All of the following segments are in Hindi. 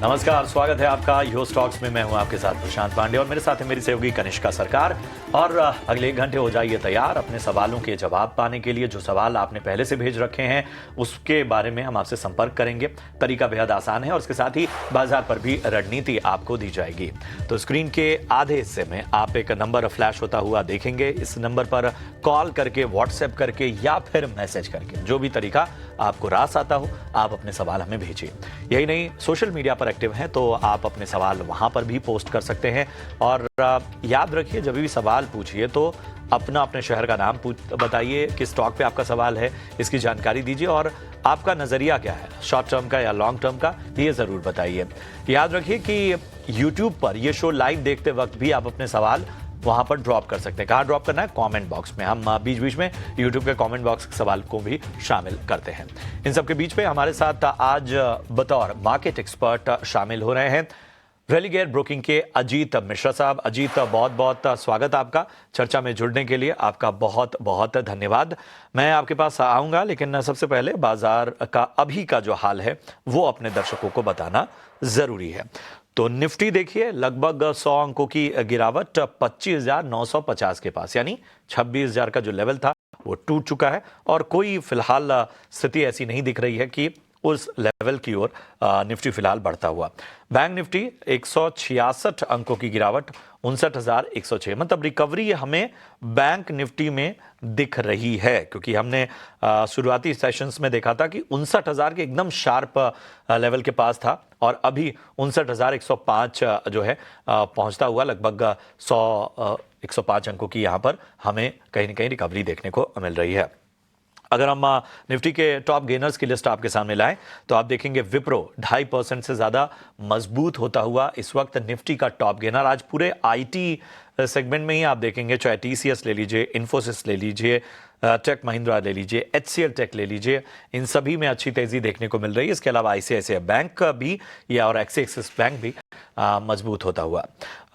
नमस्कार, स्वागत है आपका यो स्टॉक्स में। मैं हूं आपके साथ प्रशांत पांडे और मेरे साथ है मेरी सहयोगी कनिष्का सरकार। और अगले 1 घंटे हो जाइए तैयार अपने सवालों के जवाब पाने के लिए। जो सवाल आपने पहले से भेज रखे हैं उसके बारे में हम आपसे संपर्क करेंगे। तरीका बेहद आसान है और उसके साथ ही बाजार पर भी रणनीति आपको दी जाएगी। तो स्क्रीन के आधे हिस्से में आप एक नंबर फ्लैश होता हुआ देखेंगे। इस नंबर पर कॉल करके, व्हाट्सएप करके या फिर मैसेज करके, जो भी तरीका आपको रास आता हो, आप अपने सवाल हमें भेजिए। यही नहीं, सोशल मीडिया पर एक्टिव हैं तो आप अपने सवाल वहां पर भी पोस्ट कर सकते हैं। और याद रखिए, जब भी सवाल पूछिए तो अपने शहर का नाम बताइए, किस स्टॉक पे आपका सवाल है, इसकी जानकारी दीजिए और आपका नजरिया क्या है, शॉर्ट टर्म का या लॉन्ग टर्म का, ये जरूर बताइए। याद रखिए कि YouTube पर यह शो लाइव देखते वक्त भी आप अपने सवाल वहां पर ड्रॉप कर सकते हैं। कहाँ ड्रॉप करना है? कमेंट बॉक्स में। हम बीच बीच में YouTube के कमेंट बॉक्स के सवाल को भी शामिल करते हैं। इन सब के बीच में हमारे साथ आज बतौर मार्केट एक्सपर्ट शामिल हो रहे हैं रेलिगेयर ब्रोकिंग के अजीत मिश्रा साहब। अजीत, बहुत बहुत स्वागत आपका चर्चा में जुड़ने के लिए। आपका बहुत बहुत धन्यवाद। मैं आपके पास आऊंगा, लेकिन सबसे पहले बाजार का अभी का जो हाल है वो अपने दर्शकों को बताना जरूरी है। तो निफ्टी देखिए, लगभग 100 अंकों की गिरावट 25,950 के पास, यानी 26,000 का जो लेवल था वो टूट चुका है। और कोई फिलहाल स्थिति ऐसी नहीं दिख रही है कि उस लेवल की ओर निफ्टी फिलहाल बढ़ता हुआ। बैंक निफ्टी 166 अंकों की गिरावट 59,106, मतलब रिकवरी हमें बैंक निफ्टी में दिख रही है, क्योंकि हमने शुरुआती सेशंस में देखा था कि 59,000 के एकदम शार्प लेवल के पास था और अभी 59,105 जो है पहुंचता हुआ लगभग 105 अंकों की यहां पर हमें कहीं ना कहीं रिकवरी देखने को मिल रही है। अगर हम निफ्टी के टॉप गेनर्स की लिस्ट आपके सामने लाएं तो आप देखेंगे विप्रो 2.5% से ज्यादा मजबूत होता हुआ इस वक्त निफ्टी का टॉप गेनर। आज पूरे आईटी सेगमेंट में ही आप देखेंगे, चाहे टीसीएस ले लीजिए, इन्फोसिस ले लीजिए, टेक महिंद्रा ले लीजिए, एचसीएल टेक ले लीजिए, इन सभी में अच्छी तेजी देखने को मिल रही है। इसके अलावा आईसीआईसीआई बैंक भी या और एक्सिस बैंक भी मजबूत होता हुआ।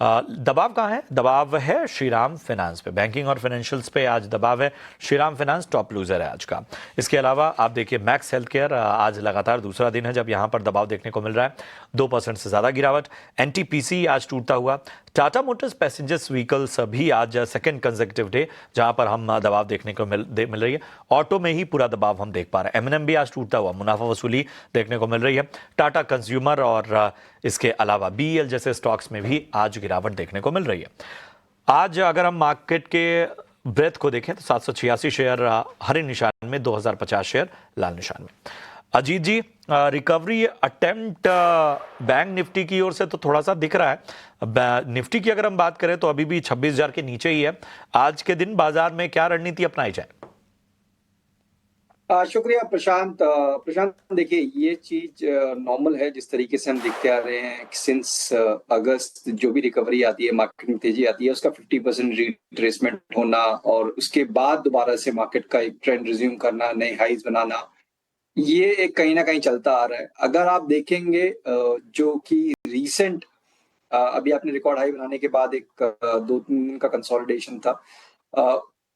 दबाव कहाँ है? दबाव है श्रीराम फाइनेंस पे। बैंकिंग और फाइनेंशियल्स पे आज दबाव है। श्रीराम फाइनेंस टॉप लूजर है आज का। इसके अलावा आप देखिए मैक्स हेल्थ केयर, आज लगातार दूसरा दिन है जब यहां पर दबाव देखने को मिल रहा है, 2% से ज्यादा गिरावट। एनटीपीसी आज टूटता हुआ। टाटा मोटर्स पैसेंजर्स व्हीकल्स भी आज सेकंड कंसेक्यूटिव डे जहां पर हम दबाव देखने को मिल रही है। ऑटो में ही पूरा दबाव हम देख पा रहे हैं। एमएनएम भी आज टूटता हुआ, मुनाफा वसूली देखने को मिल रही है। टाटा कंज्यूमर और इसके अलावा बीईएल जैसे स्टॉक्स में भी आज गिरावट देखने को मिल रही है। आज अगर हम मार्केट के ब्रेथ को देखें तो 786 शेयर हरे निशान में, 2050 शेयर लाल निशान में। अजीत जी, रिकवरी अटेम्प्ट बैंक निफ्टी की ओर से तो थोड़ा सा दिख रहा है। निफ्टी की अगर हम बात करें तो अभी भी 26,000 के नीचे ही है। आज के दिन बाजार में क्या रणनीति अपनाई जाए? शुक्रिया प्रशांत। देखिए, ये चीज नॉर्मल है जिस तरीके से हम देखते आ रहे हैं सिंस अगस्त। जो भी रिकवरी आती है, मार्केट में तेजी आती है, उसका 50% रिट्रेसमेंट होना और उसके बाद दोबारा से मार्केट का एक ट्रेंड रिज्यूम करना, नए हाइज बनाना, ये एक कहीं ना कहीं चलता आ रहा है। अगर आप देखेंगे जो कि रीसेंट अभी आपने रिकॉर्ड हाई बनाने के बाद एक 2-3 दिन का कंसोलिडेशन था,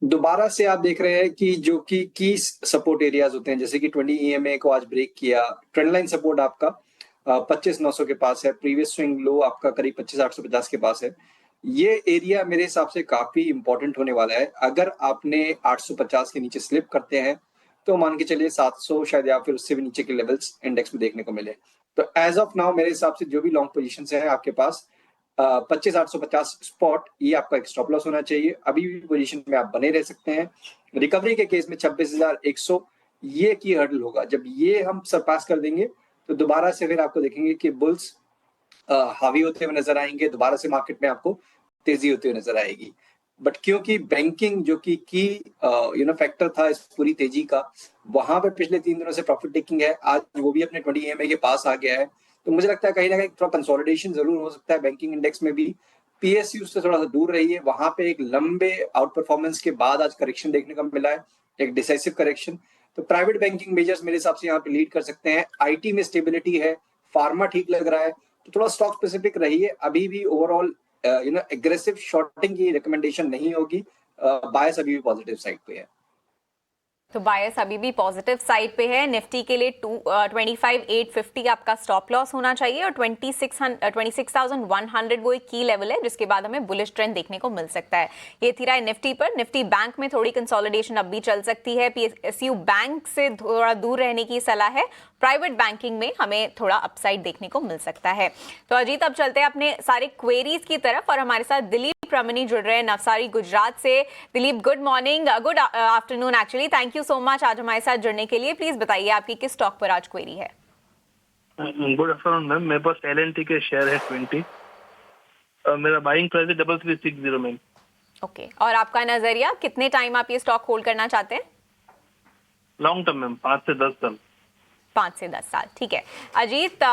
दोबारा से आप देख रहे हैं कि जो कि की सपोर्ट एरियाज होते हैं, जैसे कि 20 EMA को आज ब्रेक किया। ट्रेंड लाइन सपोर्ट आपका 25,900 के पास है। प्रीवियस स्विंग लो आपका करीब 25,850 के पास है। ये एरिया मेरे हिसाब से काफी इंपॉर्टेंट होने वाला है। अगर आपने 850 के नीचे स्लिप करते हैं तो मान के चलिए 700 शायद या फिर उससे भी नीचे के लेवल्स इंडेक्स में देखने को मिले। तो एज ऑफ नाउ मेरे हिसाब से जो भी लॉन्ग पोजीशन है आपके पास 25,850 स्पॉट, ये आपका एक स्टॉप लॉस होना चाहिए। अभी भी पोजीशन में आप बने रह सकते हैं। रिकवरी के केस में 26,100 ये की हर्डल होगा। जब ये हम सरपास कर देंगे तो दोबारा से फिर आपको देखेंगे कि बुल्स हावी होते हुए नजर आएंगे, दोबारा से मार्केट में आपको तेजी होती हुई नजर आएगी। बट क्योंकि बैंकिंग जो कि की फैक्टर था इस पूरी तेजी का, वहां पे पिछले 3 दिनों से प्रॉफिट टेकिंग है, आज वो भी अपने 20 EMA के पास आ गया है। तो मुझे लगता है कहीं ना कहीं थोड़ा कंसोलिडेशन जरूर हो सकता है बैंकिंग इंडेक्स में भी। पीएसयू से थोड़ा सा दूर रही है, वहां पे एक लंबे आउट परफॉर्मेंस के बाद आज करेक्शन देखने को मिला है, एक डिसाइसिव करेक्शन। तो प्राइवेट बैंकिंग मेजर्स मेरे हिसाब से यहाँ पे लीड कर सकते हैं। आईटी में स्टेबिलिटी है, फार्मा ठीक लग रहा है, तो थोड़ा स्टॉक स्पेसिफिक रहिए। अभी भी ओवरऑल एग्रेसिव शॉर्टिंग की रिकमेंडेशन नहीं होगी। बायस अभी भी पॉजिटिव साइड पे है। तो बायस अभी भी पॉजिटिव साइड पे है। निफ्टी के लिए 25,850 आपका स्टॉप लॉस होना चाहिए और 26,100 वो एक की लेवल है जिसके बाद हमें बुलिश ट्रेंड देखने को मिल सकता है। ये थी राय निफ्टी पर। निफ्टी बैंक में थोड़ी कंसोलिडेशन अब भी चल सकती है। पीएसयू बैंक से थोड़ा दूर रहने की सलाह है। प्राइवेट बैंकिंग में हमें थोड़ा अपसाइड देखने को मिल सकता है। तो अजीत, अब चलते हैं अपने सारे क्वेरीज की तरफ और हमारे साथ दिलीप रमनी जुड़ रहे हैं नवसारी गुजरात से। Dilip, good morning, good afternoon actually. Thank you so much आज हमारे साथ जुड़ने के लिए। प्लीज बताइए आपकी किस स्टॉक पर आज क्वेरी है? गुड आफ्टरनून मैम, मेरे पास LNT के शेयर है 20। मेरा बाइंग प्राइस है 3360 मैम। ओके, और आपका नजरिया, कितने टाइम आप ये स्टॉक होल्ड करना चाहते हैं? लॉन्ग टर्म मैम, 5 से 10 साल। 5 से 10 साल, ठीक है। अजीत,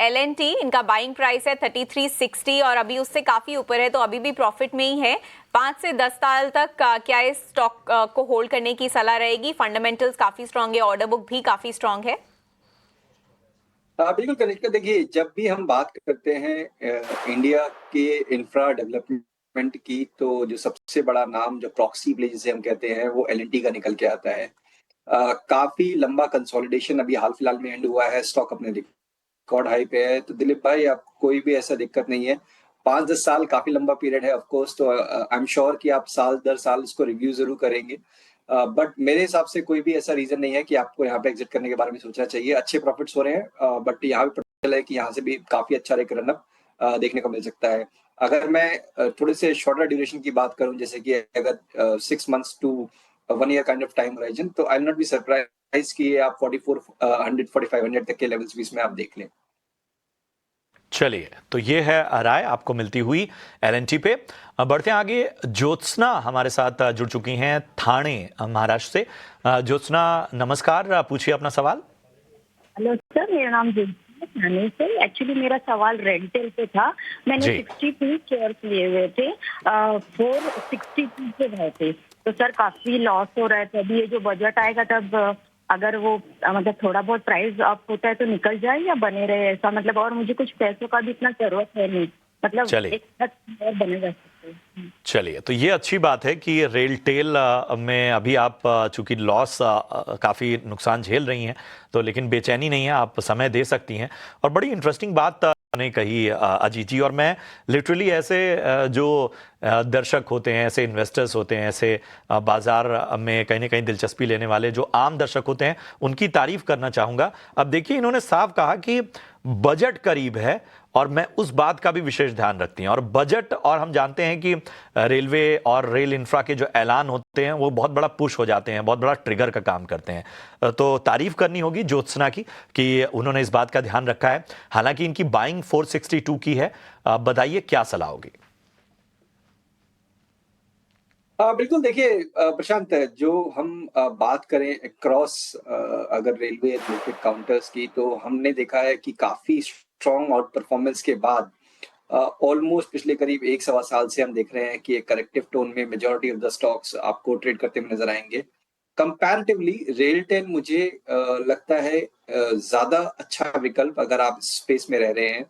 LNT इनका बाइंग प्राइस है 3360 और अभी उससे काफी ऊपर है, तो अभी भी प्रॉफिट में ही है। 5 से 10 साल तक क्या इस स्टॉक को होल्ड करने की सलाह रहेगी? फंडामेंटल्स काफी स्ट्रांग है, ऑर्डर बुक भी काफी स्ट्रांग है। बिल्कुल कनिष्का, देखिए जब भी हम बात करते हैं इंडिया के इंफ्रा डेवलपमेंट की, तो जो सबसे बड़ा नाम, जो प्रॉक्सी प्ले जिसे हम कहते हैं, वो LNT का निकल के आता है। काफी लंबा कंसोलिडेशन अभी हाल फिलहाल में एंड हुआ है, स्टॉक अपने रिकॉर्ड हाई पे है। तो दिलीप भाई, आप कोई भी ऐसा दिक्कत नहीं है। 5-10 साल काफी लंबा पीरियड है ऑफ कोर्स, तो आई एम श्योर कि आप साल दर साल इसको रिव्यू जरूर करेंगे। बट मेरे हिसाब से कोई भी ऐसा रीजन नहीं है कि आपको यहाँ पे एग्जिट करने के बारे में सोचना चाहिए। अच्छे प्रॉफिट्स हो रहे हैं, बट यहाँ पे पता चला है कि यहाँ से भी काफी अच्छा एक रन अप देखने को मिल सकता है। अगर मैं थोड़े से शॉर्टर ड्यूरेशन की बात करूं, जैसे कि अगर 6 months to 1 year kind of time horizon, तो I will not be surprise कि ये आप 4400 4500 तक के लेवल्स भी इसमें आप देख लें। चलिए, तो ये है राय आपको मिलती हुई LNT पे। बढ़ते हैं आगे। ज्योत्सना हमारे साथ जुड़ चुकी हैं ठाणे महाराष्ट्र से। ज्योत्सना, नमस्कार, पूछिए अपना सवाल। हेलो सर, मेरा नाम ज्योत्सना ठाणे से। एक्चुअली मेरा सवाल रेंटल पे था। मैंने 62 शेयर लिए हुए थे, 462 के भाव थे। तो सर काफी लॉस हो रहा है। तो अभी ये जो बजट आएगा तब अगर वो मतलब थोड़ा बहुत प्राइस अप होता है तो निकल जाए या बने रहे, ऐसा मतलब। और मुझे कुछ पैसों का भी इतना जरूरत है नहीं, मतलब एक और बने रह सकते हैं। चलिए, तो ये अच्छी बात है कि रेलटेल में अभी आप चूंकि लॉस काफ़ी नुकसान झेल रही हैं, तो लेकिन बेचैनी नहीं है, आप समय दे सकती हैं। और बड़ी इंटरेस्टिंग बात ने कही अजीत जी, और मैं लिटरली ऐसे जो दर्शक होते हैं, ऐसे इन्वेस्टर्स होते हैं, ऐसे बाजार में कहीं ना कहीं दिलचस्पी लेने वाले जो आम दर्शक होते हैं, उनकी तारीफ करना चाहूँगा। अब देखिए, इन्होंने साफ कहा कि बजट करीब है और मैं उस बात का भी विशेष ध्यान रखती हैं। और बजट, और हम जानते हैं कि रेलवे और रेल इंफ्रा के जो ऐलान होते हैं वो बहुत बड़ा पुश हो जाते हैं, बहुत बड़ा ट्रिगर का काम करते हैं। तो तारीफ करनी होगी ज्योत्सना की कि उन्होंने इस बात का ध्यान रखा है। हालांकि इनकी बाइंग 462 की है। बताइए क्या सलाह होगी? बिल्कुल, देखिए प्रशांत, जो हम बात करें क्रॉस अगर रेलवे रिलेटेड काउंटर्स की, तो हमने देखा है कि काफी स्ट्रॉन्ग आउट परफॉर्मेंस के बाद ऑलमोस्ट पिछले करीब 1-1.25 साल से हम देख रहे हैं कि एक करेक्टिव टोन में मेजॉरिटी ऑफ द स्टॉक्स आपको ट्रेड करते हुए नजर आएंगे। कंपैरेटिवली रेलटेल मुझे लगता है ज्यादा अच्छा विकल्प अगर आप स्पेस में रह रहे हैं,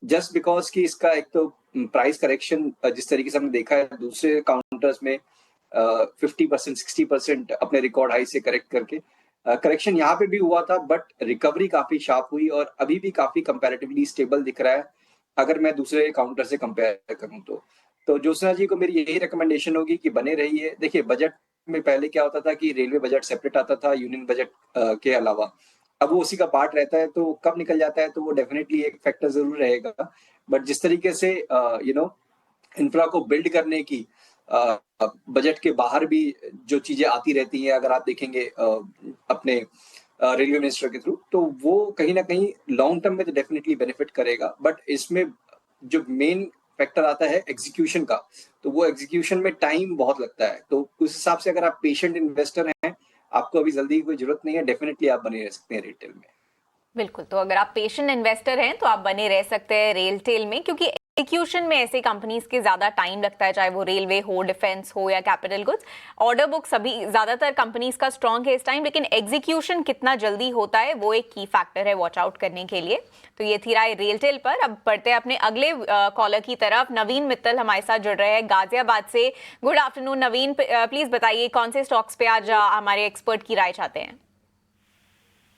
जस्ट बिकॉज कि इसका एक तो प्राइस करेक्शन जिस तरीके से हमने देखा है दूसरे काउंटर्स में 50% 60% अपने रिकॉर्ड हाई से करेक्ट करके, करेक्शन यहाँ पे भी हुआ था, बट रिकवरी काफी शार्प हुई और अभी भी काफी कंपैरेटिवली स्टेबल दिख रहा है अगर मैं दूसरे काउंटर से कंपेयर करूँ तो ज्योत्सना जी को मेरी यही रिकमेंडेशन होगी कि बने रहिए। देखिए, बजट में पहले क्या होता था कि रेलवे बजट सेपरेट आता था यूनियन बजट के अलावा, अब वो उसी का पार्ट रहता है, तो कब निकल जाता है तो वो डेफिनेटली एक फैक्टर जरूर रहेगा। बट जिस तरीके से इंफ्रा को बिल्ड करने की बजट के बाहर भी जो चीजें आती रहती हैं, अगर आप देखेंगे अपने रेलवे मिनिस्टर के थ्रू, तो वो कहीं ना कहीं लॉन्ग टर्म में तो डेफिनेटली बेनिफिट करेगा। बट इसमें जो मेन फैक्टर आता है एग्जीक्यूशन का, तो वो एग्जीक्यूशन में टाइम बहुत लगता है। तो उस हिसाब से अगर आप पेशेंट इन्वेस्टर हैं, आपको अभी जल्दी की कोई जरूरत नहीं है, डेफिनेटली आप बने रह सकते हैं रिटेल में। बिल्कुल, तो अगर आप पेशेंट इन्वेस्टर हैं तो आप बने रह सकते हैं रेलटेल में, क्योंकि एग्जीक्यूशन में ऐसे कंपनीज के ज्यादा टाइम लगता है, चाहे वो रेलवे हो, डिफेंस हो या कैपिटल गुड्स। ऑर्डर बुक सभी ज्यादातर कंपनीज का स्ट्रांग है इस टाइम, लेकिन एग्जीक्यूशन कितना जल्दी होता है वो एक की फैक्टर है वॉच आउट करने के लिए। तो ये थी राय रेलटेल पर। अब बढ़ते हैं अपने अगले कॉलर की तरफ। नवीन मित्तल हमारे साथ जुड़ रहे हैं गाजियाबाद से। गुड आफ्टरनून नवीन, प्लीज बताइए कौन से स्टॉक्स पे आज हमारे एक्सपर्ट की राय चाहते हैं।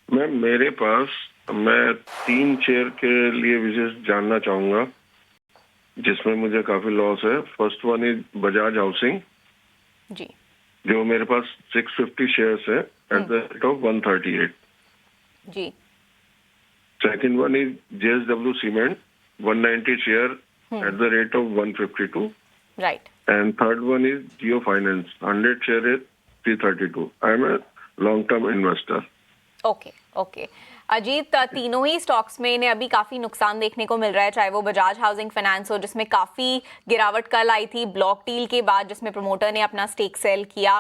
मैम मेरे पास, मैं 3 शेयर के लिए विशेष जानना चाहूंगा जिसमें मुझे काफी लॉस है। First one is Bajaj Housing ji, जो मेरे पास 650 शेयर्स है at the rate of 138 ji. Second one is JSW cement 190 share at the rate of 152 right. And third one is Jio Finance 100 share at 332। I am a long term investor. Okay okay Ajit, तीनों ही स्टॉक्स में इन्हें अभी काफी नुकसान देखने को मिल रहा है, चाहे वो बजाज हाउसिंग फाइनेंस हो जिसमें काफी गिरावट कल आई थी ब्लॉक डील के बाद जिसमें प्रमोटर ने अपना स्टेक सेल किया।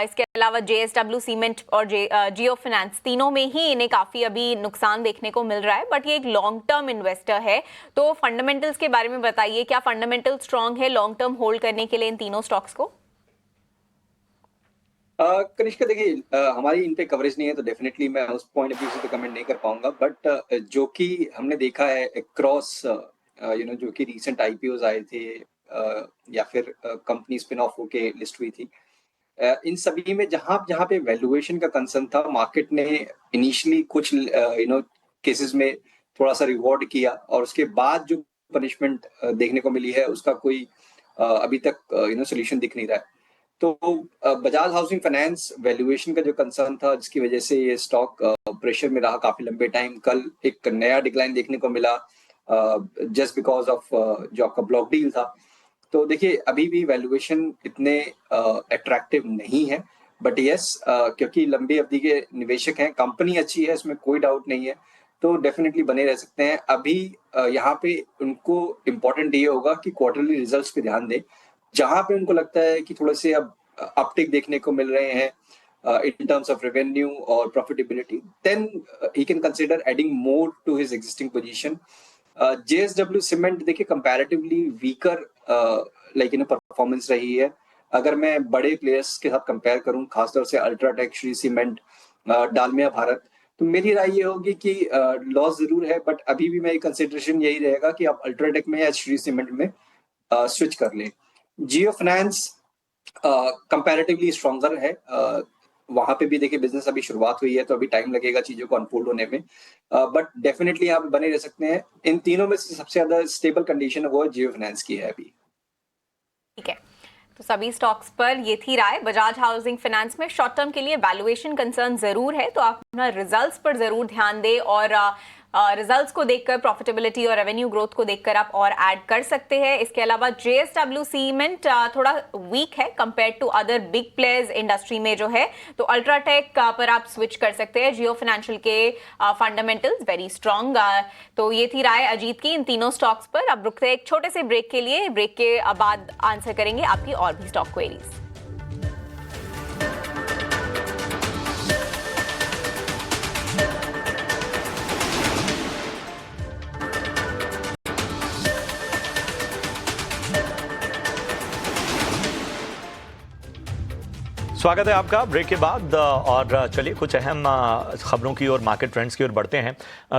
इसके अलावा JSW सीमेंट और जियो फाइनेंस, तीनों में ही इन्हें काफी अभी नुकसान देखने को मिल रहा है। बट ये एक लॉन्ग टर्म इन्वेस्टर है, तो फंडामेंटल्स के बारे में बताइए, क्या फंडामेंटल स्ट्रांग है लॉन्ग टर्म होल्ड करने के लिए इन तीनों स्टॉक्स को? कनिष्का देखिए, हमारी इन पे कवरेज नहीं है तो डेफिनेटली मैं उस पॉइंट ऑफ व्यू से तो कमेंट नहीं कर पाऊंगा। बट जो कि हमने देखा है अक्रॉस जो कि रीसेंट IPOs आए थे या फिर कंपनी स्पिन ऑफ होके लिस्ट हुई थी, इन सभी में जहां जहां पे वैल्यूएशन का कंसर्न था, मार्केट ने इनिशियली कुछ केसेस में थोड़ा सा रिवॉर्ड किया और उसके बाद जो पनिशमेंट देखने को मिली है उसका कोई अभी तक सोल्यूशन दिख नहीं रहा है। तो बजाज हाउसिंग फाइनेंस वैल्यूएशन का जो कंसर्न था जिसकी वजह से ये स्टॉक प्रेशर में रहा काफी लंबे टाइम। कल एक नया डिक्लाइन देखने को मिला जस्ट बिकॉज ऑफ जो आपका ब्लॉक डील था। तो देखिए अभी भी वैल्यूएशन इतने अट्रैक्टिव नहीं है, बट यस क्योंकि लंबी अवधि के निवेशक हैं, कंपनी अच्छी है, इसमें कोई डाउट नहीं है, तो डेफिनेटली बने रह सकते हैं। अभी यहाँ पे उनको इम्पोर्टेंट ये होगा कि क्वार्टरली रिजल्ट्स पे ध्यान दें, जहां पे उनको लगता है कि थोड़े से अब अपटिक देखने को मिल रहे हैं इन टर्म्स ऑफ रेवेन्यू और profitability, then he can consider adding more to his existing position. JSW cement देखिए कंपैरेटिवली वीकर परफॉर्मेंस रही है। अगर मैं बड़े प्लेयर्स के साथ कंपेयर करूं, खासतौर से अल्ट्राटेक, श्री सीमेंट, डालमिया भारत, तो मेरी राय ये होगी कि लॉस जरूर है, बट अभी भी मेरी कंसिडरेशन यही रहेगा कि आप अल्ट्राटेक में या श्री सीमेंट में स्विच कर लें। जियो फाइनेंस कंपैरेटिवली स्ट्रॉन्गर है, वहां पे भी देखिए बिजनेस अभी शुरुआत हुई है तो अभी टाइम लगेगा चीजों को अनफोल्ड होने में, बट डेफिनेटली आप बने रह सकते हैं। इन तीनों में से सबसे ज्यादा स्टेबल कंडीशन वो जियो फाइनेंस की है अभी। ठीक है, तो सभी स्टॉक्स पर ये थी राय। बजाज हाउसिंग फाइनेंस में शॉर्ट टर्म के लिए वैल्यूएशन कंसर्न जरूर है, तो आप अपना रिजल्ट्स पर जरूर ध्यान दें और रिजल्ट्स को देखकर प्रॉफिटेबिलिटी और रेवेन्यू ग्रोथ को देखकर आप और ऐड कर सकते हैं। इसके अलावा JSW सीमेंट थोड़ा वीक है compare to other big players industry में जो है, तो अल्ट्राटेक पर आप स्विच कर सकते हैं। जियो फाइनेंशियल के फंडामेंटल्स वेरी स्ट्रॉन्ग। तो ये थी राय अजीत की इन तीनों स्टॉक्स पर। अब रुकते हैं एक छोटे से ब्रेक के लिए, ब्रेक के बाद आंसर करेंगे आपकी और भी स्टॉक क्वेरीज। स्वागत है आपका ब्रेक के बाद। और चलिए कुछ अहम खबरों की और मार्केट ट्रेंड्स की ओर बढ़ते हैं।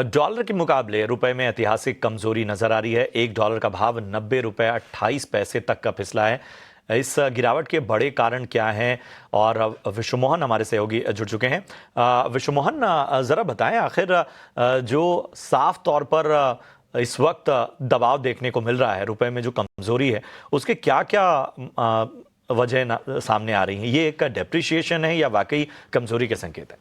डॉलर के मुकाबले रुपए में ऐतिहासिक कमजोरी नजर आ रही है। $1 का भाव 90 रुपए 28 पैसे तक का फिसला है। इस गिरावट के बड़े कारण क्या हैं, और विश्वमोहन हमारे सहयोगी जुड़ चुके हैं। विश्वमोहन, ज़रा बताएं आखिर जो साफ तौर पर इस वक्त दबाव देखने को मिल रहा है, रुपए में जो कमजोरी है, उसके क्या क्या वजह सामने आ रही हैं? ये एक डेप्रिसिएशन है या वाकई कमजोरी के संकेत है?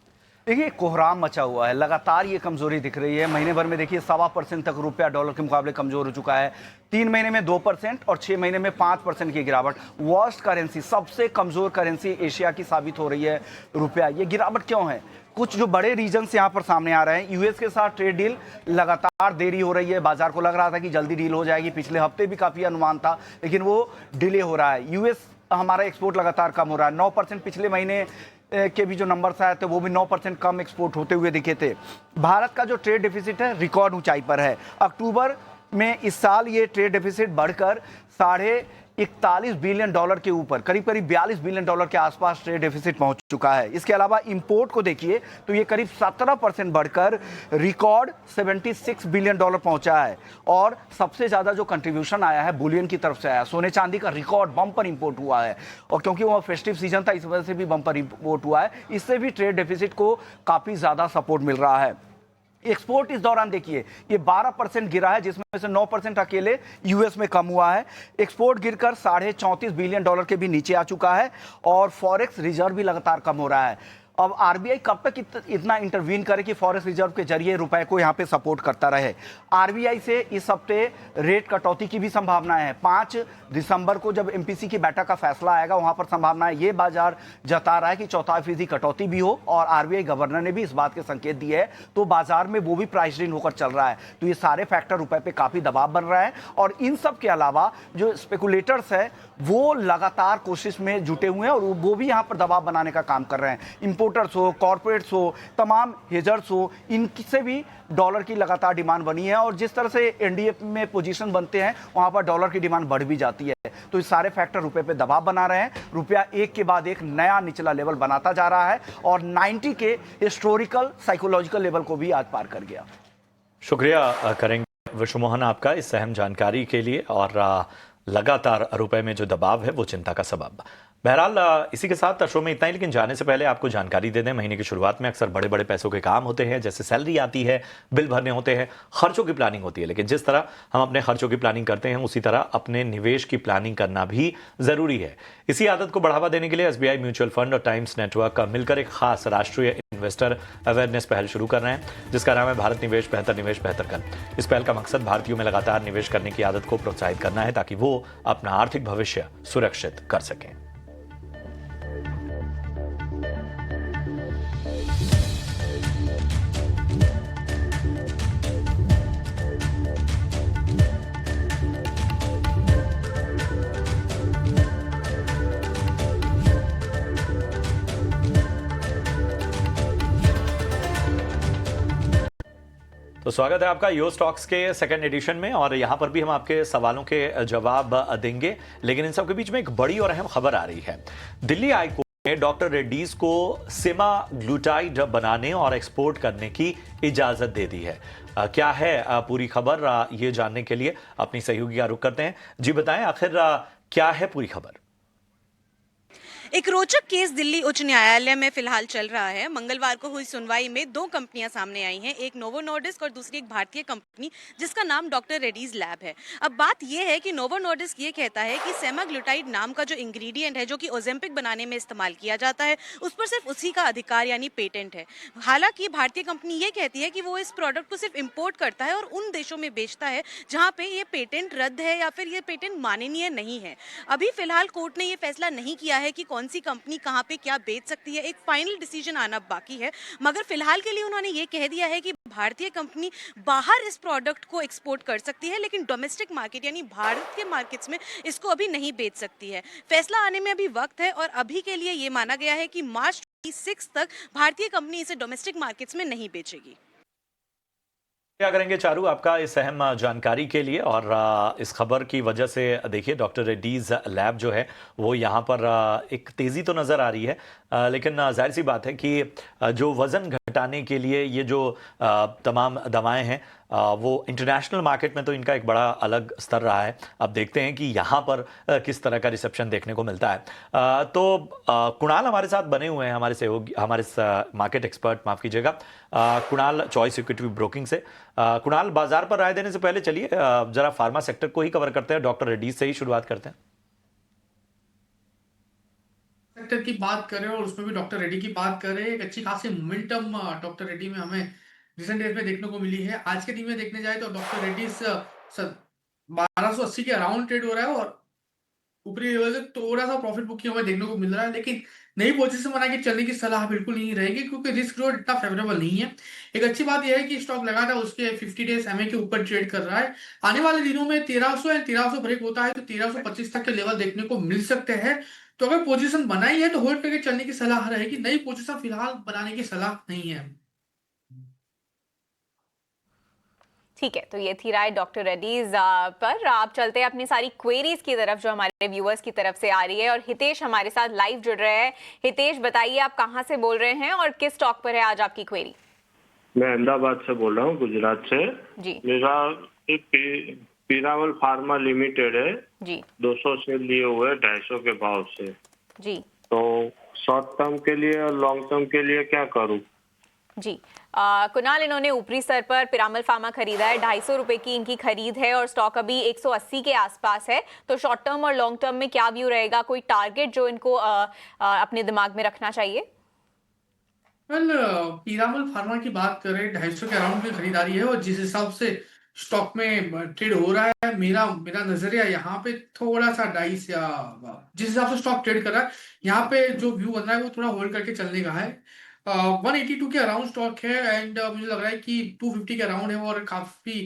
देखिए कोहराम मचा हुआ है, लगातार ये कमजोरी दिख रही है। महीने भर में देखिए 1.25% तक रुपया डॉलर के मुकाबले कमजोर हो चुका है। 3 महीने में 2% और 6 महीने में 5% की गिरावट। वर्स्ट करेंसी, सबसे कमजोर करेंसी एशिया की साबित हो रही है रुपया। ये गिरावट क्यों है? कुछ जो बड़े रीजन्स यहाँ पर सामने आ रहे हैं। यूएस के साथ ट्रेड डील लगातार देरी हो रही है। बाजार को लग रहा था कि जल्दी डील हो जाएगी, पिछले हफ्ते भी काफी अनुमान था, लेकिन वो डिले हो रहा है। यूएस हमारा एक्सपोर्ट लगातार कम हो रहा है। 9% पिछले महीने के भी जो नंबर्स आए थे वो भी 9% कम एक्सपोर्ट होते हुए दिखे थे। भारत का जो ट्रेड डिफिसिट है रिकॉर्ड ऊंचाई पर है। अक्टूबर में इस साल ये ट्रेड डेफिसिट बढ़कर $41 बिलियन के ऊपर करीब करीब $42 बिलियन के आसपास ट्रेड डेफिसिट पहुंच चुका है। इसके अलावा इंपोर्ट को देखिए तो ये करीब 17% बढ़कर रिकॉर्ड $76 बिलियन पहुंचा है। और सबसे ज्यादा जो कंट्रीब्यूशन आया है बुलियन की तरफ से आया, सोने चांदी का रिकॉर्ड बम्पर इंपोर्ट हुआ है। और क्योंकि वो फेस्टिव सीजन था इस वजह से भी बम्पर इंपोर्ट हुआ है, इससे भी ट्रेड डेफिसिट को काफी ज्यादा सपोर्ट मिल रहा है। एक्सपोर्ट इस दौरान देखिए ये 12% गिरा है, जिसमें से 9% अकेले यूएस में कम हुआ है। एक्सपोर्ट गिरकर $34 बिलियन के भी नीचे आ चुका है और फॉरेक्स रिजर्व भी लगातार कम हो रहा है। अब आरबीआई कब तक इतना इंटरवीन करे कि फॉरेक्स रिजर्व के जरिए रुपए को यहां पे सपोर्ट करता रहे। आरबीआई से इस हफ्ते रेट कटौती की भी संभावना है। 5 दिसंबर को जब एमपीसी की बैठक का फैसला आएगा वहां पर संभावना है, ये बाजार जता रहा है कि 0.25% कटौती भी हो और आरबीआई गवर्नर ने भी इस बात के संकेत दिए है, तो बाजार में वो भी प्राइस्ड इन होकर चल रहा है। तो ये सारे फैक्टर रुपए पे काफी दबाव बन रहा है और इन सब के अलावा जो स्पेकुलेटर्स है वो लगातार कोशिश में जुटे हुए हैं और वो भी यहां पर दबाव बनाने का काम कर रहे हैं। इंपोर्टर्स हो, कॉर्पोरेट्स हो, तमाम हेजर्स हो, इनसे भी डॉलर की लगातार डिमांड बनी है और जिस तरह से एनडीए में पोजीशन बनते हैं वहां पर डॉलर की डिमांड बढ़ भी जाती है। तो ये सारे फैक्टर रुपए पे दबाव बना रहे हैं। रुपया एक के बाद एक नया निचला लेवल बनाता जा रहा है और 90 के हिस्टोरिकल साइकोलॉजिकल लेवल को भी आज पार कर गया। शुक्रिया करेंगे विश्व मोहन आपका इस अहम जानकारी के लिए। और लगातार रुपए में जो दबाव है वो चिंता का सबब। बहरहाल इसी के साथ शो में इतना ही, लेकिन जाने से पहले आपको जानकारी दे दें, महीने की शुरुआत में अक्सर बड़े बड़े पैसों के काम होते हैं, जैसे सैलरी आती है, बिल भरने होते हैं, खर्चों की प्लानिंग होती है। लेकिन जिस तरह हम अपने खर्चों की प्लानिंग करते हैं उसी तरह अपने निवेश की प्लानिंग करना भी जरूरी है। इसी आदत को बढ़ावा देने के लिए एसबीआई म्यूचुअल फंड और टाइम्स नेटवर्क का मिलकर एक खास राष्ट्रीय इन्वेस्टर अवेयरनेस पहल शुरू कर रहे हैं, जिसका नाम है भारत निवेश बेहतर कल। इस पहल का मकसद भारतीयों में लगातार निवेश करने की आदत को प्रोत्साहित करना है, ताकि वो अपना आर्थिक भविष्य सुरक्षित कर सकें। तो स्वागत है आपका यो स्टॉक्स के सेकंड एडिशन में और यहां पर भी हम आपके सवालों के जवाब देंगे। लेकिन इन सब के बीच में एक बड़ी और अहम खबर आ रही है। दिल्ली हाईकोर्ट ने डॉक्टर रेड्डीज को सेमाग्लूटाइड बनाने और एक्सपोर्ट करने की इजाजत दे दी है। क्या है पूरी खबर, ये जानने के लिए अपनी सहयोगी का रुख करते हैं। जी बताएं, आखिर क्या है पूरी खबर? एक रोचक केस दिल्ली उच्च न्यायालय में फिलहाल चल रहा है। मंगलवार को हुई सुनवाई में 2 कंपनियां सामने आई हैं, एक नोवो नॉर्डिस्क और दूसरी एक भारतीय कंपनी जिसका नाम डॉक्टर रेड्डीज लैब है। अब बात यह है कि नोवो नॉर्डिस्क ये कहता है कि सेमाग्लूटाइड नाम का जो इंग्रेडिएंट है, जो कि ओजेम्पिक बनाने में इस्तेमाल किया जाता है, उस पर सिर्फ उसी का अधिकार यानी पेटेंट है। हालांकि भारतीय कंपनी ये कहती है कि वो इस प्रोडक्ट को सिर्फ इम्पोर्ट करता है और उन देशों में बेचता है जहाँ पे ये पेटेंट रद्द है या फिर ये पेटेंट माननीय नहीं है। अभी फिलहाल कोर्ट ने ये फैसला नहीं किया है कि कौन सी कंपनी कहाँ पे क्या बेच सकती है, एक फाइनल डिसीजन आना बाकी है। मगर फिलहाल के लिए उन्होंने ये कह दिया है कि भारतीय कंपनी बाहर इस प्रोडक्ट को एक्सपोर्ट कर सकती है, लेकिन डोमेस्टिक मार्केट यानी भारत के मार्केट्स में इसको अभी नहीं बेच सकती है। फैसला आने में अभी वक्त है और अभी के लिए ये माना गया है कि मार्च 26 तक भारतीय कंपनी इसे डोमेस्टिक मार्केट्स में नहीं बेचेगी। क्या करेंगे चारू आपका इस अहम जानकारी के लिए। और इस खबर की वजह से देखिए डॉक्टर रेड्डीज लैब जो है वो यहाँ पर एक तेज़ी तो नज़र आ रही है, लेकिन जाहिर सी बात है कि जो वज़न घटाने के लिए ये जो तमाम दवाएं हैं वो इंटरनेशनल मार्केट में तो इनका एक बड़ा अलग स्तर रहा है। अब देखते हैं कि यहाँ पर किस तरह का रिसेप्शन देखने को मिलता है। तो कुणाल हमारे साथ बने हुए हैं, हमारे सहयोगी, हमारे मार्केट एक्सपर्ट, माफ़ कीजिएगा, कुणाल चॉइस इक्विटी ब्रोकिंग से। कुणाल, बाजार पर राय देने से पहले चलिए जरा फार्मा सेक्टर को ही कवर करते हैं, डॉक्टर रेड्डीज से ही शुरुआत करते हैं। सेक्टर की बात करें और उसमें भी डॉक्टर रेड्डी की बात करें, एक अच्छी खासी मोमेंटम डॉक्टर रेड्डी में हमें रिसेंट डेज में देखने को मिली है। आज के दिन में देखने जाए तो डॉक्टर रेड्डी 1280 के अराउंड ट्रेड हो रहा है और ऊपरी लेवल से थोड़ा सा प्रॉफिट बुकिंग हमें देखने को मिल रहा है, लेकिन नई पोजीशन बना के चलने की सलाह बिल्कुल नहीं रहेगी क्योंकि रिस्क रिवॉर्ड इतना फेवरेबल नहीं है। एक अच्छी बात यह है कि स्टॉक लगातार उसके 50 डेज एमए के ऊपर ट्रेड कर रहा है। आने वाले दिनों में 1300 ब्रेक होता है तो 1325 तक के लेवल देखने को मिल सकते हैं। तो अगर पोजीशन बनाई है तो होल्ड करके चलने की सलाह रहेगी, नई पोजीशन फिलहाल बनाने की सलाह नहीं है। ठीक है, तो ये थी राय डॉक्टर रेड्डीज पर। आप चलते हैं अपनी सारी क्वेरीज की तरफ जो हमारे व्यूअर्स की तरफ से आ रही है, और हितेश हमारे साथ लाइव जुड़ रहे हैं। हितेश, बताइए आप कहां से बोल रहे हैं और किस स्टॉक पर है आज आपकी क्वेरी? मैं अहमदाबाद से बोल रहा हूँ, गुजरात से जी। मेरा एक पीरामल फार्मा लिमिटेड है जी। 200 से लिए हुए 250 के भाव से जी। तो शॉर्ट टर्म के लिए और लॉन्ग टर्म के लिए क्या करूं? जी कुणाल, इन्होंने ऊपरी स्तर पर पिरामल फार्मा खरीदा है, 250 रुपए की इनकी खरीद है और स्टॉक अभी 180 के आसपास है। तो शॉर्ट टर्म और लॉन्ग टर्म में क्या व्यू रहेगा? कोई टारगेट जो इनको अपने दिमाग में रखना चाहिए? वेल, पीरामल फार्मा की बात करें, 250 के अराउंड में खरीदारी है, और जिस हिसाब से स्टॉक में ट्रेड हो रहा है, मेरा मेरा नजरिया यहाँ पे थोड़ा सा डाइस, या जिस हिसाब से स्टॉक ट्रेड कर रहा है यहाँ पे जो व्यू बन रहा है वो थोड़ा होल्ड करके चलने का है। 182 के अराउंड स्टॉक है, एंड मुझे लग रहा है कि 250 के अराउंड है, और काफी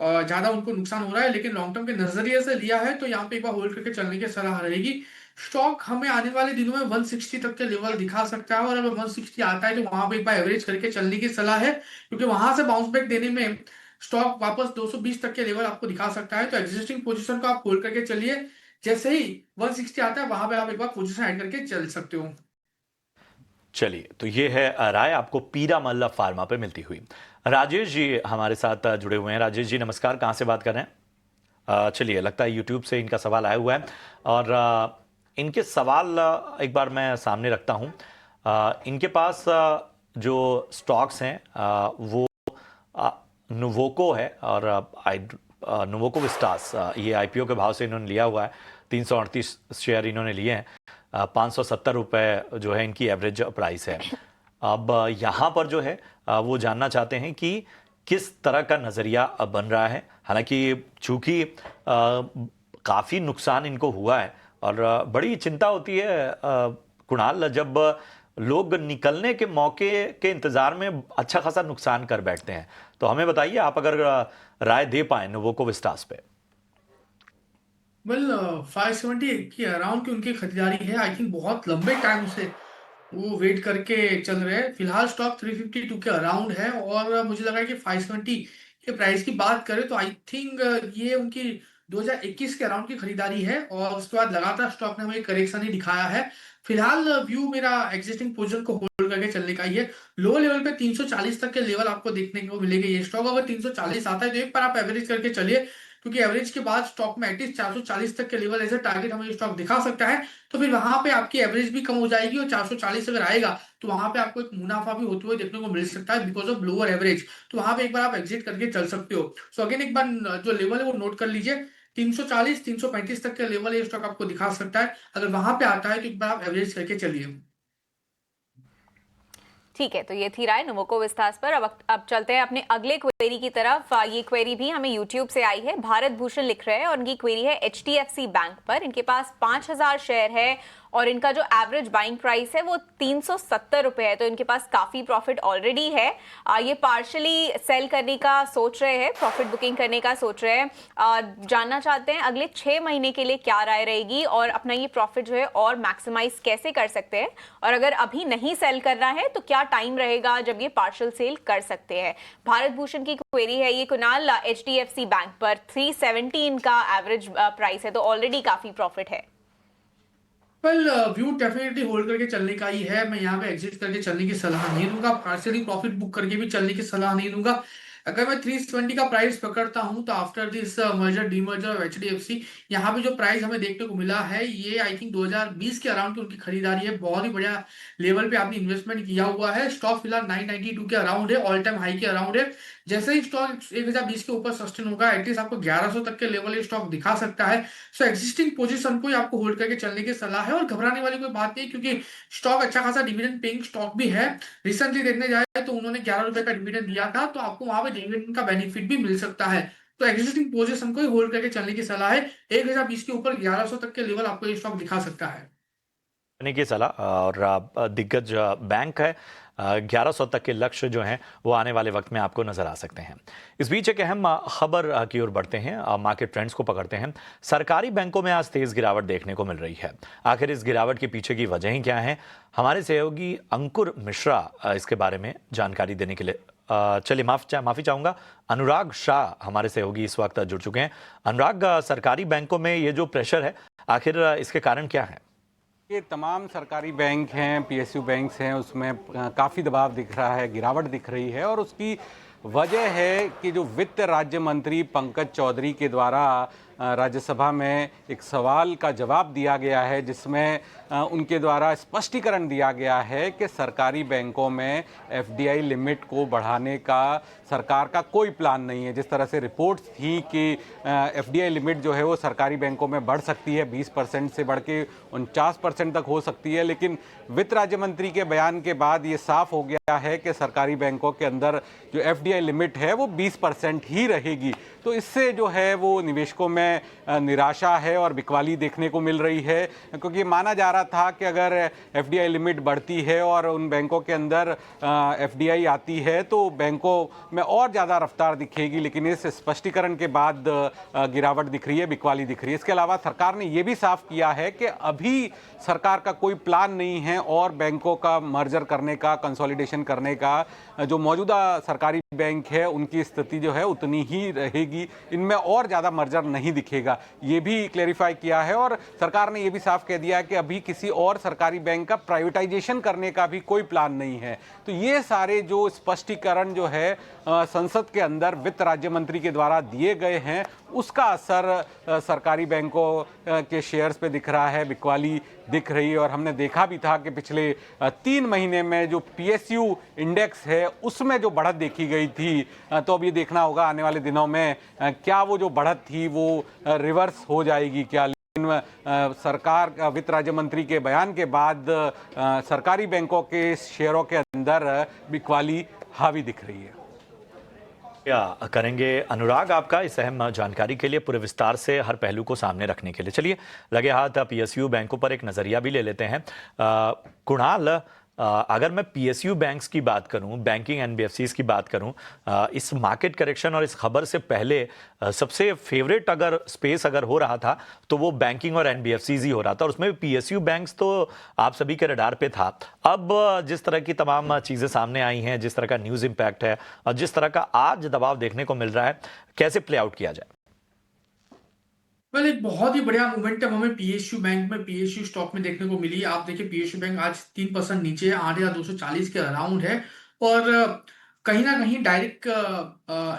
ज्यादा उनको नुकसान हो रहा है, लेकिन लॉन्ग टर्म के नजरिए से लिया है तो यहाँ पे एक बार होल्ड करके चलने की सलाह रहेगी। स्टॉक हमें आने वाले दिनों में 160 तक के लेवल दिखा सकता है, और अगर 160 आता है तो वहां पे एक बार एवरेज करके चलने की सलाह है, क्योंकि वहां से बाउंस बैक देने में स्टॉक वापस 220 तक के लेवल आपको दिखा सकता है। तो एग्जिस्टिंग पोजीशन को आप होल्ड करके चलिए, जैसे ही 160 आता है वहां पे आप एक बार पोजीशन ऐड करके चल सकते हो। चलिए, तो ये है राय आपको पीरामल फार्मा पे मिलती हुई। राजेश जी हमारे साथ जुड़े हुए हैं। राजेश जी नमस्कार, कहाँ से बात कर रहे हैं? चलिए, लगता है यूट्यूब से इनका सवाल आया हुआ है, और इनके सवाल एक बार मैं सामने रखता हूँ। इनके पास जो स्टॉक्स हैं वो नुवोको है, और नुवोको विस्टास, ये आईपीओ के भाव से इन्होंने लिया हुआ है। 338 शेयर इन्होंने लिए हैं, 570 रुपये जो है इनकी एवरेज प्राइस है। अब यहाँ पर जो है वो जानना चाहते हैं कि किस तरह का नज़रिया बन रहा है। हालांकि चूँकि काफ़ी नुकसान इनको हुआ है, और बड़ी चिंता होती है कुणाल, जब लोग निकलने के मौके के इंतज़ार में अच्छा खासा नुकसान कर बैठते हैं। तो हमें बताइए, आप अगर राय दे पाए नुवोको विस्टास पे। वेल, 570 के अराउंड की उनकी खरीदारी है। आई थिंक बहुत लंबे टाइम से वो वेट करके चल रहे हैं। फिलहाल स्टॉक 352 के अराउंड है, और मुझे लग रहा है कि 570 के प्राइस की बात करें तो आई थिंक ये उनकी 2021 के अराउंड की खरीदारी है, और उसके बाद लगातार स्टॉक ने हमें करेक्शन ही दिखाया है। फिलहाल व्यू मेरा एग्जिस्टिंग पोजीशन को होल्ड करके चलने का ही है। लो लेवल पे 340 तक के लेवल आपको देखने को मिलेगा। ये स्टॉक अगर 340 आता है तो एक बार आप एवरेज करके चलिए, क्योंकि एवरेज के बाद स्टॉक में एटलीस्ट 440 तक के लेवल एज ए टारगेट हमें स्टॉक दिखा सकता है। तो फिर वहां पे आपकी एवरेज भी कम हो जाएगी, और 440 अगर आएगा तो वहां पे आपको एक मुनाफा भी होते हुए देखने को मिल सकता है बिकॉज ऑफ लोअर एवरेज। तो वहां पे एक बार आप एग्जिट करके चल सकते हो। सो अगेन एक बार जो लेवल है वो नोट कर लीजिए, 340 335 तक के लेवल ये स्टॉक आपको दिखा सकता है। अगर वहां पे आता है तो एक बार आप एवरेज करके चलिए। ठीक है, तो ये थी राय नुवोको विस्टास पर। अब चलते हैं अपने अगले क्वेरी की तरफ। ये क्वेरी भी हमें यूट्यूब से आई है। भारत भूषण लिख रहे हैं, और उनकी क्वेरी है HDFC बैंक पर। इनके पास 5000 शेयर है, और इनका जो एवरेज बाइंग प्राइस है वो 370 रुपए है। तो इनके पास काफी प्रॉफिट ऑलरेडी है। ये पार्शली सेल करने का सोच रहे हैं, प्रॉफिट बुकिंग करने का सोच रहे हैं। जानना चाहते हैं अगले 6 महीने के लिए क्या राय रहेगी, और अपना ये प्रॉफिट जो है और मैक्सिमाइज कैसे कर सकते हैं, और अगर अभी नहीं सेल करना है तो क्या टाइम रहेगा जब ये पार्शल सेल कर सकते हैं। भारत भूषण की क्वेरी है ये कुणाल, HDFC बैंक पर 370 इनका एवरेज प्राइस है, तो ऑलरेडी काफी प्रॉफिट है। वेल, व्यू डेफिनेटली होल्ड करके चलने का ही है। मैं यहाँ पे एग्जिट करके चलने की सलाह नहीं दूंगा, पार्शियली प्रॉफिट बुक करके भी चलने की सलाह नहीं दूंगा। अगर मैं 320 का प्राइस पकड़ता हूं तो after this merger demerger of HDFC, यहाँ पे जो प्राइस हमें देखने को मिला है ये आई थिंक 2020 के अराउंड की उनकी खरीदारी है। बहुत ही बढ़िया लेवल पे आपने इन्वेस्टमेंट किया हुआ है। स्टॉक फिलहाल 992 के अराउंड है, ऑल टाइम हाई के अराउंड है। जैसे ही स्टॉक 1020 के ऊपर सस्टेन होगा, एटलीस्ट आपको 1100 तक के लेवल ये स्टॉक दिखा सकता है। सो एक्जिस्टिंग पोजीशन को ही आपको होल्ड करके चलने की सलाह है, और घबराने वाली कोई बात नहीं, क्योंकि स्टॉक अच्छा खासा डिविडेंड पेइंग स्टॉक भी है। रिसेंटली देखने जाए तो उन्होंने 11 रुपए का डिविडेंड दिया था, तो आपको वहां पे डिविडेंड का बेनिफिट भी मिल सकता है। तो एक्जिस्टिंग पोजीशन को ही होल्ड करके चलने की सलाह है। 1020 के ऊपर 1100 तक के लेवल आपको ये स्टॉक दिखा सकता है की सलाह। और दिग्गज बैंक है, 1100 तक के लक्ष्य जो हैं वो आने वाले वक्त में आपको नजर आ सकते हैं। इस बीच एक अहम खबर की ओर बढ़ते हैं, मार्केट ट्रेंड्स को पकड़ते हैं। सरकारी बैंकों में आज तेज गिरावट देखने को मिल रही है। आखिर इस गिरावट के पीछे की वजहें क्या हैं? हमारे सहयोगी अंकुर मिश्रा इसके बारे में जानकारी देने के लिए चलिए माफी चाहूंगा, अनुराग शाह हमारे सहयोगी इस वक्त जुड़ चुके हैं। अनुराग, सरकारी बैंकों में ये जो प्रेशर है, आखिर इसके कारण क्या है? ये तमाम सरकारी बैंक हैं, पीएसयू बैंक्स हैं, उसमें काफ़ी दबाव दिख रहा है, गिरावट दिख रही है। और उसकी वजह है कि जो वित्त राज्य मंत्री पंकज चौधरी के द्वारा राज्यसभा में एक सवाल का जवाब दिया गया है, जिसमें उनके द्वारा स्पष्टीकरण दिया गया है कि सरकारी बैंकों में एफडीआई लिमिट को बढ़ाने का सरकार का कोई प्लान नहीं है। जिस तरह से रिपोर्ट्स थी कि एफडीआई लिमिट जो है वो सरकारी बैंकों में बढ़ सकती है, 20% से बढ़ के 49% तक हो सकती है, लेकिन वित्त राज्य मंत्री के बयान के बाद ये साफ हो गया है कि सरकारी बैंकों के अंदर जो एफडीआई लिमिट है वो 20% ही रहेगी। तो इससे जो है वो निवेशकों में निराशा है और बिकवाली देखने को मिल रही है, क्योंकि माना जा रहा था कि अगर एफडीआई लिमिट बढ़ती है और उन बैंकों के अंदर एफडीआई आती है तो बैंकों में और ज़्यादा रफ्तार दिखेगी, लेकिन इस स्पष्टीकरण के बाद गिरावट दिख रही है, बिकवाली दिख रही है। इसके अलावा सरकार ने यह भी साफ किया है कि अभी सरकार का कोई प्लान नहीं है और बैंकों का मर्जर करने का, कंसोलिडेशन करने का। जो मौजूदा सरकारी बैंक है उनकी स्थिति जो है उतनी ही रहेगी, इनमें और ज़्यादा मर्जर नहीं दिखेगा, ये भी क्लेरिफाई किया है। और सरकार ने ये भी साफ कह दिया है कि अभी किसी और सरकारी बैंक का प्राइवेटाइजेशन करने का भी कोई प्लान नहीं है। तो ये सारे जो स्पष्टीकरण जो है संसद के अंदर वित्त राज्य मंत्री के द्वारा दिए गए हैं, उसका असर सरकारी बैंकों के शेयर्स पे दिख रहा है, बिकवाली दिख रही है। और हमने देखा भी था कि पिछले 3 महीने में जो पीएसयू इंडेक्स है उसमें जो बढ़त देखी गई थी, तो अब ये देखना होगा आने वाले दिनों में क्या वो जो बढ़त थी वो रिवर्स हो जाएगी क्या। लेकिन सरकार, वित्त राज्य मंत्री के बयान के बाद सरकारी बैंकों के शेयरों के अंदर बिकवाली हावी दिख रही है। क्या करेंगे अनुराग आपका इस अहम जानकारी के लिए, पूरे विस्तार से हर पहलू को सामने रखने के लिए। चलिए लगे हाथ पीएसयू बैंकों पर एक नजरिया भी ले लेते हैं। कुणाल, अगर मैं पीएसयू बैंक्स की बात करूं, बैंकिंग एनबीएफसीज की बात करूं, इस मार्केट करेक्शन और इस खबर से पहले सबसे फेवरेट अगर स्पेस अगर हो रहा था तो वो बैंकिंग और एनबीएफसीज ही हो रहा था, और उसमें पीएसयू बैंक्स तो आप सभी के रडार पे था। अब जिस तरह की तमाम चीजें सामने आई हैं, जिस तरह का न्यूज इंपैक्ट है और जिस तरह का आज दबाव देखने को मिल रहा है, कैसे प्ले आउट किया जाए? एक बहुत ही बढ़िया मोमेंटम हमें पीएसयू बैंक में, पीएसयू स्टॉक में देखने को मिली। आप देखिए पीएसयू बैंक आज 3% नीचे है, 8,240 के अराउंड है। और कहीं ना कहीं डायरेक्ट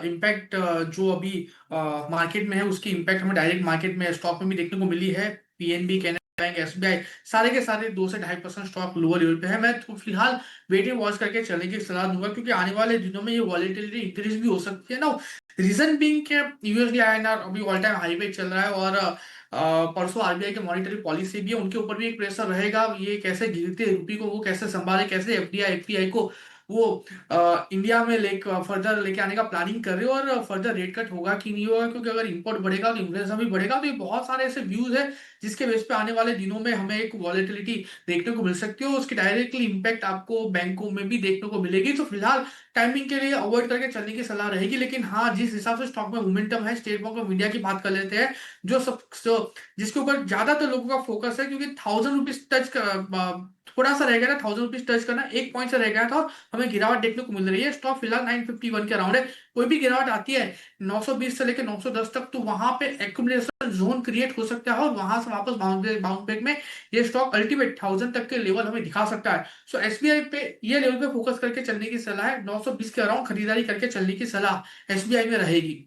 इम्पैक्ट जो अभी मार्केट में है उसकी इम्पैक्ट हमें डायरेक्ट मार्केट में स्टॉक में भी देखने को मिली है। पीएनबी, कैनरा बैंक, एसबीआई सारे के सारे 2 से 2.5% स्टॉक लोअर लेवल पे है। मैं तो फिलहाल वेटिंग वॉच करके चलने की सलाह दूंगा, क्योंकि आने वाले दिनों में ये वॉलेटिलिटी इंक्रीज भी हो सकती है ना। रीजन बीइंग के यूएसडी आईएनआर अभी ऑल टाइम हाई पे चल रहा है, और परसों आरबीआई के मॉनेटरी पॉलिसी भी है, उनके ऊपर भी एक प्रेशर रहेगा। ये कैसे गिरते रुपये को वो कैसे संभाले, कैसे एफडीआई को वो इंडिया में फर्दर लेके आने का प्लानिंग कर रहे हो, और फर्दर रेट कट होगा कि नहीं होगा, क्योंकि अगर इंपोर्ट बढ़ेगा तो इन्फ्लेशन भी बढ़ेगा। तो ये बहुत सारे ऐसे व्यूज है जिसके बेस पे आने वाले दिनों में हमें एक वॉलेटिलिटी देखने को मिल सकती है, और उसकी डायरेक्टली इंपैक्ट आपको बैंकों में भी देखने को मिलेगी। तो फिलहाल टाइमिंग के लिए अवॉइड करके चलने की सलाह रहेगी। लेकिन हाँ, जिस हिसाब से स्टॉक में मोमेंटम है, स्टेट बैंक ऑफ इंडिया की बात कर लेते हैं, जिसके ऊपर ज्यादातर लोगों का फोकस है, क्योंकि 1000 रुपीज टच थोड़ा सा रह गया था, 1000 रुपीज टच करना 1 पॉइंट से रह गया था, और हमें गिरावट देखने को मिल रही है। स्टॉक फिलहाल 951 के अराउंड है। कोई भी गिरावट आती है 920 से लेकर 910 तक, तो वहां पे एक्यूमुलेशन जोन क्रिएट हो सकता है, और वहां से वापस बाउंस बैक में ये स्टॉक अल्टीमेट 1000 तक के लेवल हमें दिखा सकता है। सो एसबीआई पे ये लेवल पे फोकस करके चलने की सलाह है। 920 के अराउंड खरीदारी करके चलने की सलाह एसबीआई में रहेगी।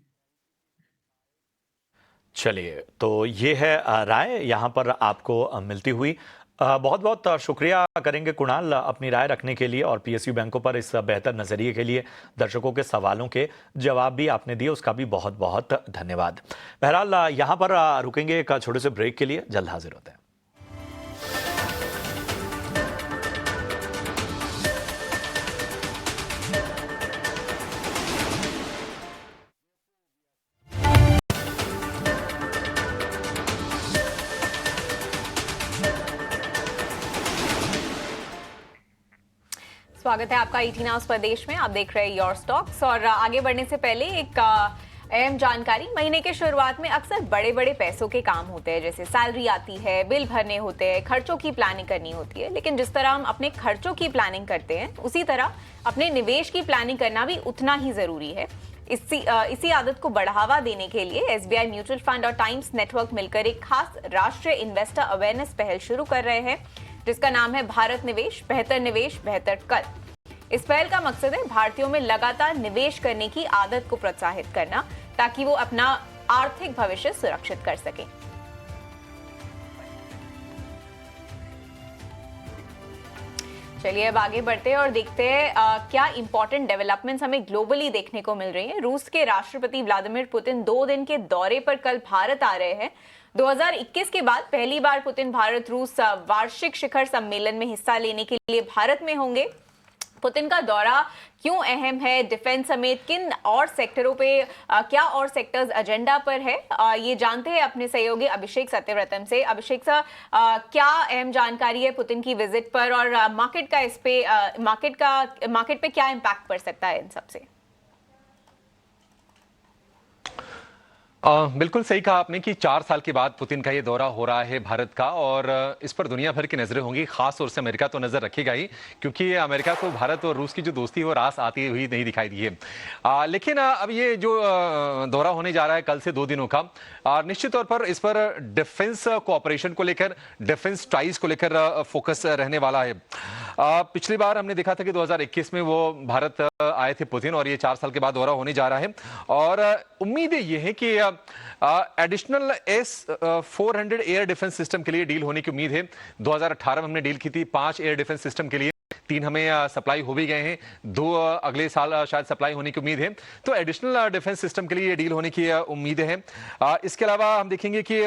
चलिए, तो ये है राय यहाँ पर आपको मिलती हुई। बहुत बहुत शुक्रिया करेंगे कुणाल अपनी राय रखने के लिए, और पीएसयू बैंकों पर इस बेहतर नजरिए के लिए। दर्शकों के सवालों के जवाब भी आपने दिए, उसका भी बहुत बहुत धन्यवाद। बहरहाल यहाँ पर रुकेंगे एक छोटे से ब्रेक के लिए, जल्द हाजिर होते हैं। स्वागत है आपका 18 आवर्स प्रदेश में। आप देख रहे हैं योर स्टॉक्स, और आगे बढ़ने से पहले एक अहम जानकारी, महीने के शुरुआत में अक्सर बड़े बड़े पैसों के काम होते हैं, जैसे सैलरी आती है, बिल भरने होते हैं, खर्चों की प्लानिंग करनी होती है। लेकिन जिस तरह हम अपने खर्चों की प्लानिंग करते हैं, उसी तरह अपने निवेश की प्लानिंग करना भी उतना ही जरूरी है। इसी आदत को बढ़ावा देने के लिए एसबीआई म्यूचुअल फंड और टाइम्स नेटवर्क मिलकर एक खास राष्ट्रीय इन्वेस्टर अवेयरनेस पहल शुरू कर रहे हैं, जिसका नाम है भारत निवेश, बेहतर कल। इस पहल का मकसद है भारतीयों में लगातार निवेश करने की आदत को प्रोत्साहित करना, ताकि वो अपना आर्थिक भविष्य सुरक्षित कर सकें। चलिए अब आगे बढ़ते हैं और देखते हैं क्या इंपॉर्टेंट डेवलपमेंट्स हमें ग्लोबली देखने को मिल रही हैं। रूस के राष्ट्रपति व्लादिमीर पुतिन 2 दिन के दौरे पर कल भारत आ रहे हैं। 2021 के बाद पहली बार पुतिन भारत रूस वार्षिक शिखर सम्मेलन में हिस्सा लेने के लिए भारत में होंगे। पुतिन का दौरा क्यों अहम है, डिफेंस समेत किन और सेक्टरों पे क्या और सेक्टर्स एजेंडा पर है, ये जानते हैं अपने सहयोगी अभिषेक सत्यव्रतम से। अभिषेक सर, क्या अहम जानकारी है पुतिन की विजिट पर और मार्केट पे क्या इम्पैक्ट पड़ सकता है इन सबसे? बिल्कुल सही कहा आपने कि 4 साल के बाद पुतिन का ये दौरा हो रहा है भारत का, और इस पर दुनिया भर की नजरें होंगी। खास तौर से अमेरिका तो नजर रखेगा ही, क्योंकि अमेरिका को भारत और रूस की जो दोस्ती है वो रास आती हुई नहीं दिखाई दी है। लेकिन अब ये जो दौरा होने जा रहा है कल से 2 दिनों का, निश्चित तौर पर इस पर डिफेंस कोऑपरेशन को लेकर, डिफेंस टाइज को लेकर फोकस रहने वाला है। पिछली बार हमने देखा था कि 2021 में वो भारत आए थे पुतिन, और ये 4 साल के बाद दौरा होने जा रहा है। और उम्मीदें ये है कि additional S-400 air defence system के लिए डील होने की उम्मीद है। 2018 में हमने डील की थी 5 एयर डिफेंस सिस्टम के लिए, 3 हमें सप्लाई हो भी गए हैं, 2 अगले साल शायद सप्लाई होने की उम्मीद है। तो एडिशनल डिफेंस सिस्टम के लिए ये डील होने की उम्मीद है। इसके अलावा हम देखेंगे कि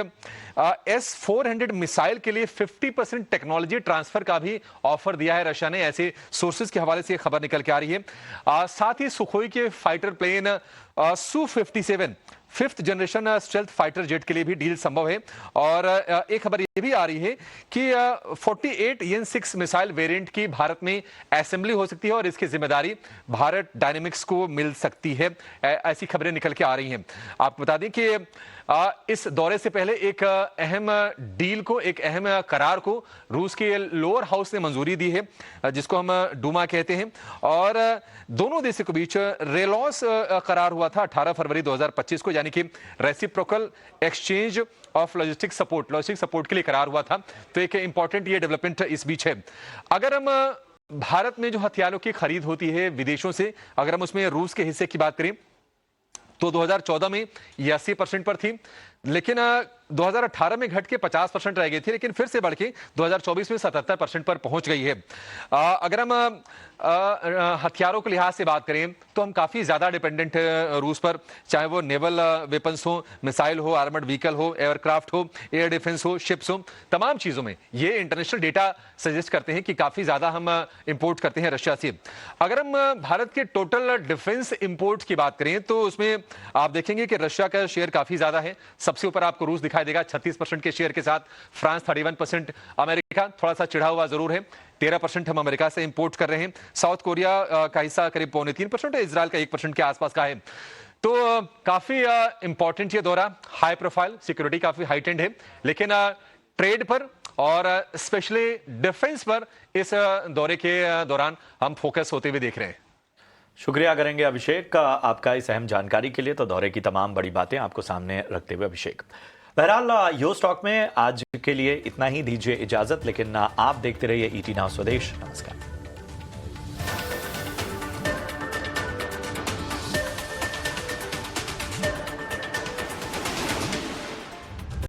S-400 मिसाइल के लिए 50% टेक्नोलॉजी ट्रांसफर का भी ऑफर दिया है रशिया ने, ऐसे सोर्सेज के हवाले से खबर निकल के आ रही है। साथ ही सुखोई के fighter plane Su-57 5th generation stealth fighter jet के लिए भी डील संभव है। और एक खबर ये भी आ रही है कि 48 Yen-6 मिसाइल वेरिएंट की भारत में असेंबली हो सकती है, और इसकी जिम्मेदारी भारत डायनेमिक्स को मिल सकती है। ऐसी खबरें निकल के आ रही हैं। आपको बता दें कि इस दौरे से पहले एक अहम डील को, एक अहम करार को रूस के लोअर हाउस ने मंजूरी दी है, जिसको हम डूमा कहते हैं। और दोनों देशों के बीच रेलॉस करार हुआ था 18 फरवरी 2025 को, यानी कि reciprocal exchange of logistic support के लिए करार हुआ था। तो एक इंपॉर्टेंट ये डेवलपमेंट इस बीच है। अगर हम भारत में जो हथियारों की खरीद होती है विदेशों से, अगर हम उसमें रूस के हिस्से की बात करें तो 2014 में ये 80% पर थी, लेकिन 2018 में घट के 50% रह गई थी, लेकिन फिर से बढ़ के 2024 में 77% पर पहुंच गई है। अगर हम हथियारों के लिहाज से बात करें तो हम काफी ज्यादा डिपेंडेंट है रूस पर, चाहे वो नेवल वेपन्स हो, मिसाइल हो, आर्मर्ड व्हीकल हो, एयरक्राफ्ट हो, एयर डिफेंस हो, शिप्स हो, तमाम चीजों में ये इंटरनेशनल डेटा सजेस्ट करते हैं कि काफी ज्यादा हम इंपोर्ट करते हैं रशिया से। अगर हम भारत के टोटल डिफेंस इंपोर्ट की बात करें तो उसमें आप देखेंगे कि रशिया का शेयर काफी ज्यादा है। सबसे ऊपर आपको रूस दिखाई देगा 36% के शेयर के साथ, फ्रांस 31%, अमेरिका थोड़ा सा चिढ़ा हुआ जरूर है, 13% हम अमेरिका से इंपोर्ट कर रहे हैं। साउथ कोरिया का हिस्सा करीब 2.25% है, इजराइल का 1% के आसपास का है। तो काफी इंपॉर्टेंट ये दौरा, हाई प्रोफाइल, सिक्योरिटी काफी हाइटेंड है, लेकिन ट्रेड पर और स्पेशली डिफेंस पर इस दौरे के दौरान हम फोकस होते हुए देख रहे हैं। शुक्रिया करेंगे अभिषेक आपका इस अहम जानकारी के लिए। तो दौरे की तमाम बड़ी बातें आपको सामने रखते हुए अभिषेक। बहरहाल यो स्टॉक में आज के लिए इतना ही, दीजिए इजाजत, लेकिन आप देखते रहिए ET Now स्वदेश। नमस्कार।